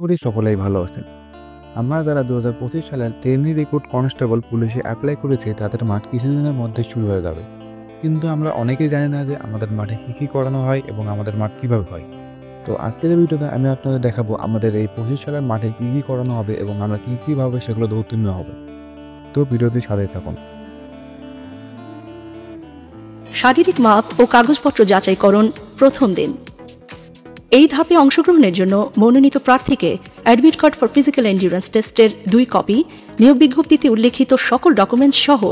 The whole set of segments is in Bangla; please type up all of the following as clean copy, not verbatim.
করি সকলেই ভালো আছেন। আমরা যারা 2025 সালের ট্রেনি রিক্রুট কনস্টেবল পুলিশে অ্যাপ্লাই করেছি তাদের মাঠ কিছুদিনের মধ্যে শুরু হয়ে যাবে। কিন্তু আমরা অনেকেই জানি না যে আমাদের মাঠে কী করানো হয় এবং আমাদের মাঠ কীভাবে হয়। তো আজকের এই ভিডিওতে আমি আপনাদের দেখাবো আমাদের এই 25 সালের মাঠে কী করানো হবে এবং আমরা কীভাবে সেগুলোতে উত্তীর্ণ হব। তো ভিডিওটি সাথেই থাকুন। শারীরিক মাপ ও কাগজপত্র যাচাইকরণ প্রথম দিন। এই ধাপে অংশগ্রহণের জন্য মনোনীত প্রার্থীকে admit card for physical endurance টেস্টের 2 কপি, নিয়োগ বিজ্ঞপ্তিতে উল্লেখিত সকল ডকুমেন্টস সহ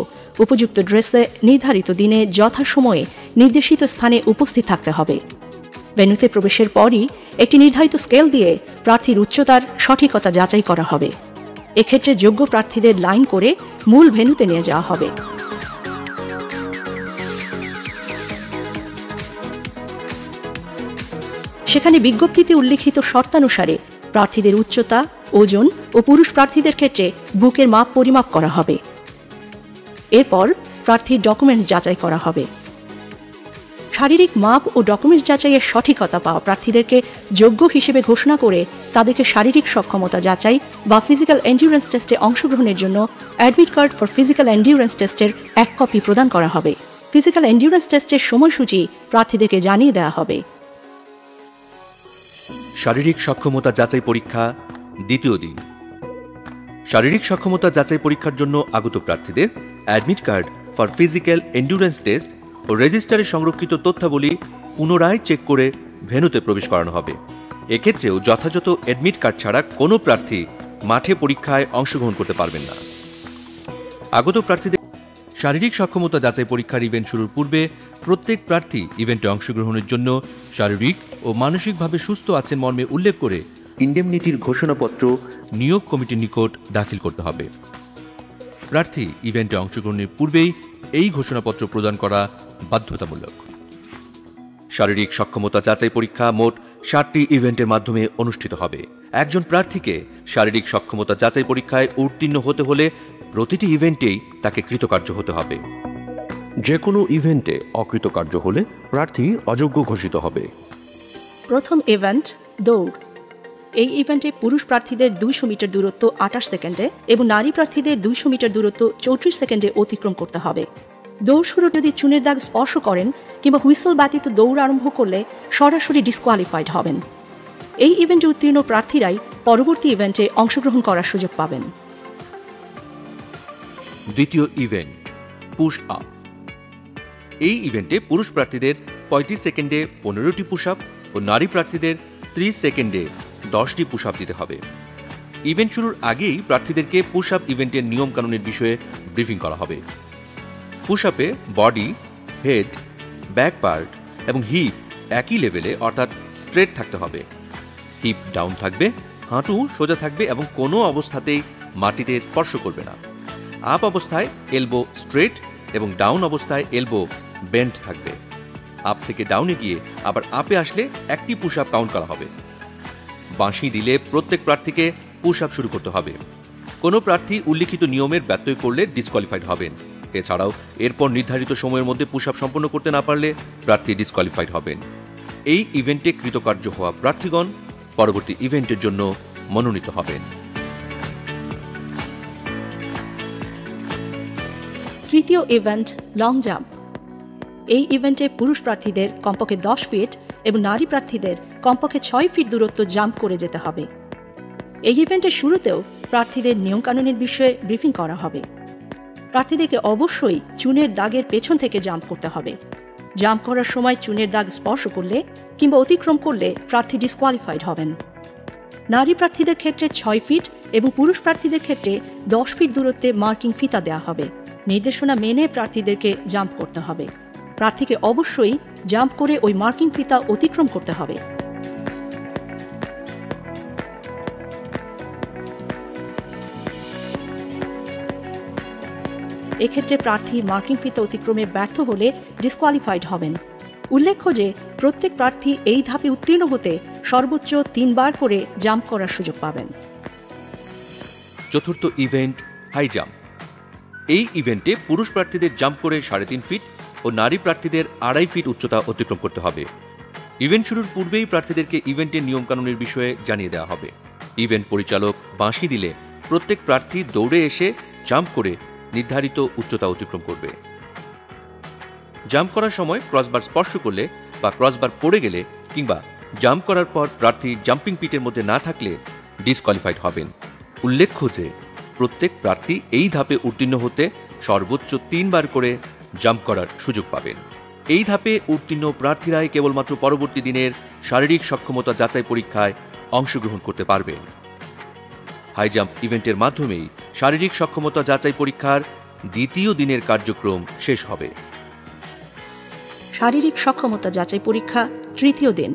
উপযুক্ত ড্রেসে নির্ধারিত দিনে যথাসময়ে নির্দেশিত স্থানে উপস্থিত থাকতে হবে। ভেন্যুতে প্রবেশের পরই একটি নির্ধারিত স্কেল দিয়ে প্রার্থীর উচ্চতার সঠিকতা যাচাই করা হবে। এক্ষেত্রে যোগ্য প্রার্থীদের লাইন করে মূল ভেন্যুতে নিয়ে যাওয়া হবে। সেখানে বিজ্ঞপ্তিতে উল্লেখিত শর্তানুসারে প্রার্থীদের উচ্চতা, ওজন ও পুরুষ প্রার্থীদের ক্ষেত্রে বুকের মাপ পরিমাপ করা হবে। এরপর প্রার্থীর ডকুমেন্টস যাচাই করা হবে। শারীরিক মাপ ও ডকুমেন্টস যাচাইয়ের সঠিকতা পাওয়া প্রার্থীদেরকে যোগ্য হিসেবে ঘোষণা করে তাদেরকে শারীরিক সক্ষমতা যাচাই বা ফিজিক্যাল এন্ডিউরেন্স টেস্টে অংশগ্রহণের জন্য admit card for physical endurance টেস্টের 1 কপি প্রদান করা হবে। ফিজিক্যাল এন্ডিউরেন্স টেস্টের সময়সূচি প্রার্থীদেরকে জানিয়ে দেওয়া হবে। শারীরিক সক্ষমতা যাচাই পরীক্ষা দ্বিতীয় দিন। শারীরিক সক্ষমতা যাচাই পরীক্ষার জন্য আগত প্রার্থীদের admit card for physical endurance test ও রেজিস্টারে সংরক্ষিত তথ্যাবলী পুনরায় চেক করে ভেন্যুতে প্রবেশ করানো হবে। এক্ষেত্রেও যথাযথ অ্যাডমিট কার্ড ছাড়া কোনো প্রার্থী মাঠে পরীক্ষায় অংশগ্রহণ করতে পারবেন না। আগত প্রার্থীদের শারীরিক সক্ষমতা যাচাই পরীক্ষার ইভেন্ট শুরুর পূর্বে প্রত্যেক প্রার্থী ইভেন্টে অংশগ্রহণের জন্য শারীরিক ও মানসিকভাবে সুস্থ আছেন মর্মে উল্লেখ করে ইন্ডেমনিটির ঘোষণাপত্র নিয়োগ কমিটির নিকট দাখিল করতে হবে। প্রার্থী ইভেন্টে অংশগ্রহণের পূর্বেই এই ঘোষণাপত্র প্রদান করা বাধ্যতামূলক। শারীরিক সক্ষমতা যাচাই পরীক্ষা মোট 7টি ইভেন্টের মাধ্যমে অনুষ্ঠিত হবে। একজন প্রার্থীকে শারীরিক সক্ষমতা যাচাই পরীক্ষায় উত্তীর্ণ হতে হলে প্রতিটি ইভেন্টেই তাকে কৃতকার্য হতে হবে। যে কোনো ইভেন্টে অকৃতকার্য হলে প্রার্থী অযোগ্য ঘোষিত হবে। প্রথম ইভেন্ট দৌড়। এই ইভেন্টে পুরুষ প্রার্থীদের 200 মিটার দূরত্ব 28 সেকেন্ডে এবং নারী প্রার্থীদের 200 মিটার দূরত্ব 34 সেকেন্ডে অতিক্রম করতে হবে। দৌড় শুরু যদি চুনের দাগ স্পর্শ করেন কিংবা হুইসল ব্যতীত দৌড় আরম্ভ করলে সরাসরি ডিসকোয়ালিফাইড হবেন। এই ইভেন্টে উত্তীর্ণ প্রার্থীরাই পরবর্তী ইভেন্টে অংশগ্রহণ করার সুযোগ পাবেন। দ্বিতীয় ইভেন্ট পুশ আপ। এই ইভেন্টে পুরুষ প্রার্থীদের 35 সেকেন্ডে 15টি পুশ আপ ও নারী প্রার্থীদের 30 সেকেন্ডে 10টি পুশ আপ দিতে হবে। ইভেন্ট শুরুর আগেই প্রার্থীদেরকে পুশ আপ ইভেন্টের নিয়মকানুনের বিষয়ে ব্রিফিং করা হবে। পুশ আপে বডি, হেড, ব্যাক পার্ট এবং হিপ একই লেভেলে অর্থাৎ স্ট্রেট থাকতে হবে। হিপ ডাউন থাকবে, হাঁটু সোজা থাকবে এবং কোনো অবস্থাতেই মাটিতে স্পর্শ করবে না। আপ অবস্থায় এলবো স্ট্রেট এবং ডাউন অবস্থায় এলবো বেন্ড থাকবে। আপ থেকে ডাউনে গিয়ে আবার আপে আসলে একটি পুশ আপ কাউন্ট করা হবে। বাঁশি দিলে প্রত্যেক প্রার্থীকে পুশ আপ শুরু করতে হবে। কোনো প্রার্থী উল্লিখিত নিয়মের ব্যত্যয় করলে ডিসকোয়ালিফাইড হবেন। এছাড়াও এরপর নির্ধারিত সময়ের মধ্যে পুশ আপ সম্পন্ন করতে না পারলে প্রার্থী ডিসকোয়ালিফাইড হবেন। এই ইভেন্টে কৃতকার্য হওয়া প্রার্থীগণ পরবর্তী ইভেন্টের জন্য মনোনীত হবেন। তৃতীয় ইভেন্ট লং জাম্প। এই ইভেন্টে পুরুষ প্রার্থীদের কমপক্ষে 10 ফিট এবং নারী প্রার্থীদের কমপক্ষে 6 ফিট দূরত্ব জাম্প করে যেতে হবে। এই ইভেন্টের শুরুতেও প্রার্থীদের নিয়মকানুনের বিষয়ে ব্রিফিং করা হবে। প্রার্থীদেরকে অবশ্যই চুনের দাগের পেছন থেকে জাম্প করতে হবে। জাম্প করার সময় চুনের দাগ স্পর্শ করলে কিংবা অতিক্রম করলে প্রার্থী ডিসকোয়ালিফাইড হবেন। নারী প্রার্থীদের ক্ষেত্রে 6 ফিট এবং পুরুষ প্রার্থীদের ক্ষেত্রে 10 ফিট দূরত্বে মার্কিং ফিতা দেওয়া হবে। নির্দেশনা মেনে প্রার্থীদেরকে জাম্প করতে হবে। প্রার্থীকে অবশ্যই জাম্প করে ওই মার্কিং ফিতা অতিক্রম করতে হবে। এক্ষেত্রে প্রার্থী মার্কিং ফিতা অতিক্রমে ব্যর্থ হলে ডিসকোয়ালিফাইড হবেন। উল্লেখ্য যে প্রত্যেক প্রার্থী এই ধাপে উত্তীর্ণ হতে সর্বোচ্চ 3 বার করে জাম্প করার সুযোগ পাবেন। চতুর্থ ইভেন্ট হাই জাম্প। এই ইভেন্টে পুরুষ প্রার্থীদের জাম্প করে 3.5 ফিট ও নারী প্রার্থীদের 2.5 ফিট উচ্চতা অতিক্রম করতে হবে। ইভেন্ট শুরুর পূর্বেই প্রার্থীদেরকে ইভেন্টের নিয়মকানুনের বিষয়ে জানিয়ে দেওয়া হবে। ইভেন্ট পরিচালক বাঁশি দিলে প্রত্যেক প্রার্থী দৌড়ে এসে জাম্প করে নির্ধারিত উচ্চতা অতিক্রম করবে। জাম্প করার সময় ক্রসবার স্পর্শ করলে বা ক্রসবার পড়ে গেলে কিংবা জাম্প করার পর প্রার্থী জাম্পিং পিটের মধ্যে না থাকলে ডিসকোয়ালিফাইড হবেন। উল্লেখ্য যে প্রত্যেক প্রার্থী এই ধাপে উত্তীর্ণ হতে সর্বোচ্চ 3 বার করে জাম্প করার সুযোগ পাবেন। এই ধাপে উত্তীর্ণ প্রার্থীরাই কেবলমাত্র পরবর্তী দিনের শারীরিক সক্ষমতা যাচাই পরীক্ষায় অংশগ্রহণ করতে পারবেন। হাই জাম্প ইভেন্টের মাধ্যমেই শারীরিক সক্ষমতা যাচাই পরীক্ষার দ্বিতীয় দিনের কার্যক্রম শেষ হবে। শারীরিক সক্ষমতা যাচাই পরীক্ষা তৃতীয় দিন।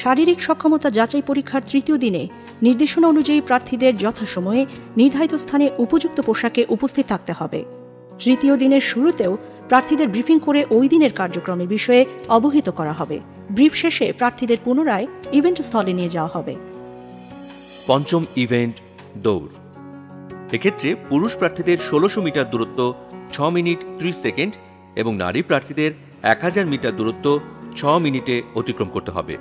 শারীরিক সক্ষমতা যাচাই পরীক্ষার তৃতীয় দিনে নির্দেশনা অনুযায়ী প্রার্থীদের যথাসময়ে নির্ধারিত স্থানে উপযুক্ত পোশাকে উপস্থিত থাকতে হবে। তৃতীয় দিনের শুরুতেও প্রার্থীদের ব্রিফিং করে ওই দিনের কার্যক্রমের বিষয়ে অবহিত করা হবে। ব্রিফ শেষে প্রার্থীদের পুনরায় ইভেন্ট স্থলে নিয়ে যাওয়া হবে। পঞ্চম ইভেন্ট দৌড়। এক্ষেত্রে পুরুষ প্রার্থীদের 1600 মিটার দূরত্ব 6 মিনিট 30 সেকেন্ড এবং নারী প্রার্থীদের 1000 মিটার দূরত্ব 6 মিনিটে অতিক্রম করতে হবে।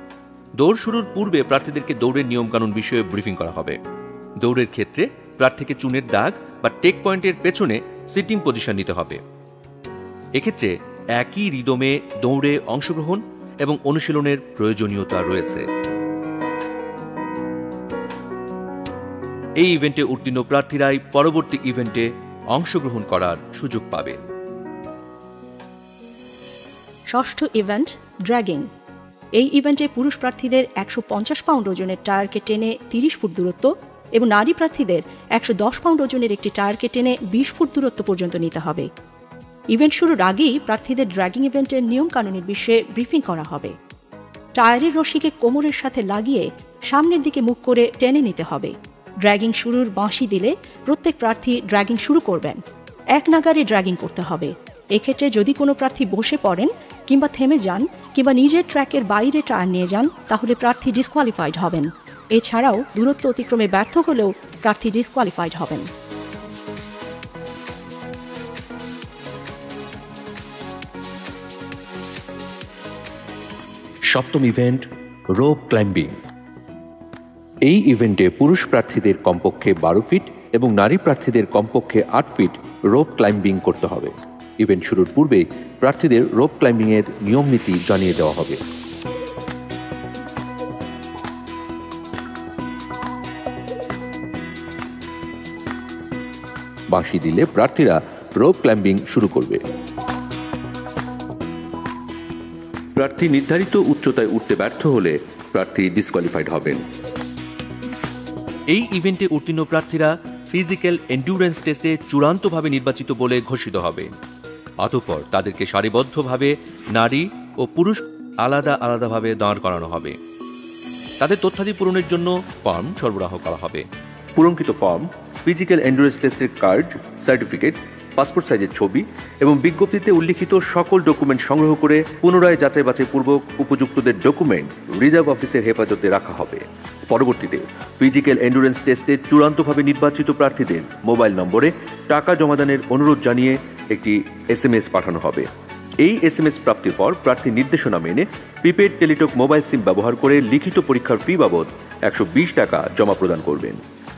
দৌড় শুরুর পূর্বে প্রার্থীদেরকে দৌড়ের নিয়মকানুন বিষয়ে ব্রিফিং করা হবে। দৌড়ের ক্ষেত্রে প্রার্থীকে চুনের দাগ বা টেক পয়েন্টের পেছনে সিটিং পজিশন নিতে হবে। এক্ষেত্রে একই রিদমে দৌড়ে অংশগ্রহণ এবং অনুশীলনের প্রয়োজনীয়তা রয়েছে। এই ইভেন্টে উত্তীর্ণ প্রার্থীরাই পরবর্তী ইভেন্টে অংশগ্রহণ করার সুযোগ পাবে। ষষ্ঠ ইভেন্ট ড্র্যাগিং। এই ইভেন্টে পুরুষ প্রার্থীদের 150 পাউন্ড ওজনের টায়ারকে টেনে 30 ফুট দূরত্ব এবং নারী প্রার্থীদের 110 পাউন্ড ওজনের একটি টায়ারকে টেনে 20 ফুট দূরত্ব পর্যন্ত নিতে হবে। ইভেন্ট শুরুর আগেই প্রার্থীদের ড্র্যাগিং ইভেন্টের নিয়মকানুনের বিষয়ে ব্রিফিং করা হবে। টায়ারের রশিকে কোমরের সাথে লাগিয়ে সামনের দিকে মুখ করে টেনে নিতে হবে। ড্র্যাগিং শুরুর বাঁশি দিলে প্রত্যেক প্রার্থী ড্র্যাগিং শুরু করবেন। এক নাগারে ড্র্যাগিং করতে হবে। এক্ষেত্রে যদি কোনো প্রার্থী বসে পড়েন কিংবা থেমে যান কিংবা নিজের ট্র্যাকের বাইরে টায়ার নিয়ে যান তাহলে প্রার্থী ডিসকোয়ালিফাইড হবেন। এছাড়াও দূরত্ব অতিক্রমে ব্যর্থ হলেও প্রার্থী ডিসকোয়ালিফাইড হবেন। সপ্তম ইভেন্ট রোপ ক্লাইম্বিং। এই ইভেন্টে পুরুষ প্রার্থীদের কমপক্ষে 12 ফিট এবং নারী প্রার্থীদের কমপক্ষে 8 ফিট রোপ ক্লাইম্বিং করতে হবে। ইভেন্ট শুরুর পূর্বে প্রার্থীদের রোপ ক্লাইম্বিংয়ের নিয়ম নীতি জানিয়ে দেওয়া হবে। বাঁশি দিলে প্রার্থীরা রোপ ক্লাইম্বিং শুরু করবে। প্রার্থী নির্ধারিত উচ্চতায় উঠতে ব্যর্থ হলে প্রার্থী ডিসকোয়ালিফাইড হবেন। এই ইভেন্টে উত্তীর্ণ প্রার্থীরা ফিজিক্যাল এন্ডুরেন্স টেস্টে চূড়ান্তভাবে নির্বাচিত বলে ঘোষিত হবে। অতঃপর তাদেরকে সারিবদ্ধভাবে নারী ও পুরুষ আলাদা আলাদাভাবে দাঁড় করানো হবে। তাদের তথ্যাদি পূরণের জন্য ফর্ম সরবরাহ করা হবে। পূরণকৃত ফর্ম, ফিজিক্যাল এন্ডুরেন্স টেস্টের কার্ড, সার্টিফিকেট, পাসপোর্ট সাইজের ছবি এবং বিজ্ঞপ্তিতে উল্লিখিত সকল ডকুমেন্ট সংগ্রহ করে পুনরায় যাচাই বাছাইপূর্বক উপযুক্তদের ডকুমেন্টস রিজার্ভ অফিসের হেফাজতে রাখা হবে। পরবর্তীতে ফিজিক্যাল এন্ডুরেন্স টেস্টে চূড়ান্তভাবে নির্বাচিত প্রার্থীদের মোবাইল নম্বরে টাকা জমাদানের অনুরোধ জানিয়ে একটি SMS পাঠানো হবে। এই SMS প্রাপ্তির পর প্রার্থী নির্দেশনা মেনে প্রিপেড টেলিটক মোবাইল সিম ব্যবহার করে লিখিত পরীক্ষার ফি বাবদ 120 টাকা জমা প্রদান করবেন।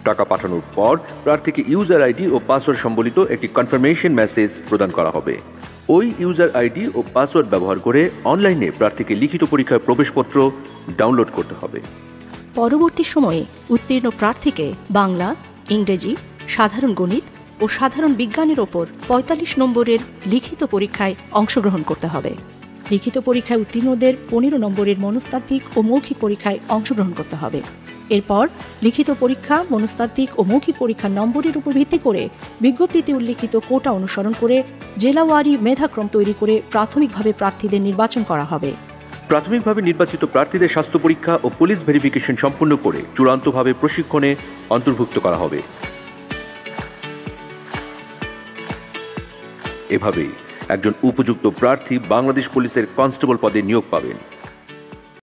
টাকা পাঠানোর পর প্রার্থীকে ইউজার আইডি ও পাসওয়ার্ড সম্বলিত একটি কনফার্মেশন মেসেজ প্রদান করা হবে। ওই ইউজার আইডি ও পাসওয়ার্ড ব্যবহার করে অনলাইনে প্রার্থীকে লিখিত পরীক্ষার প্রবেশপত্র ডাউনলোড করতে হবে। পরবর্তী সময়ে উত্তীর্ণ প্রার্থীকে বাংলা, ইংরেজি, সাধারণ গণিত ও সাধারণ বিজ্ঞানের ওপর 45 নম্বরের লিখিত পরীক্ষায় অংশগ্রহণ করতে হবে। লিখিত পরীক্ষায় উত্তীর্ণদের 15 নম্বরের মনস্তাত্ত্বিক ও মৌখিক পরীক্ষায় অংশগ্রহণ করতে হবে। এরপর লিখিত পরীক্ষা, মনস্তাত্ত্বিক ও মৌখিক পরীক্ষার নম্বরের উপর ভিত্তি করে বিজ্ঞপ্তিতে উল্লিখিত কোটা অনুসরণ করে জেলাওয়ারি মেধাক্রম তৈরি করে প্রাথমিকভাবে প্রার্থীদের নির্বাচন করা হবে। প্রাথমিকভাবে নির্বাচিত প্রার্থীদের স্বাস্থ্য পরীক্ষা ও পুলিশ ভেরিফিকেশন সম্পন্ন করে চূড়ান্তভাবে প্রশিক্ষণে অন্তর্ভুক্ত করা হবে। এভাবেই একজন উপযুক্ত প্রার্থী বাংলাদেশ পুলিশের কনস্টেবল পদে নিয়োগ পাবেন।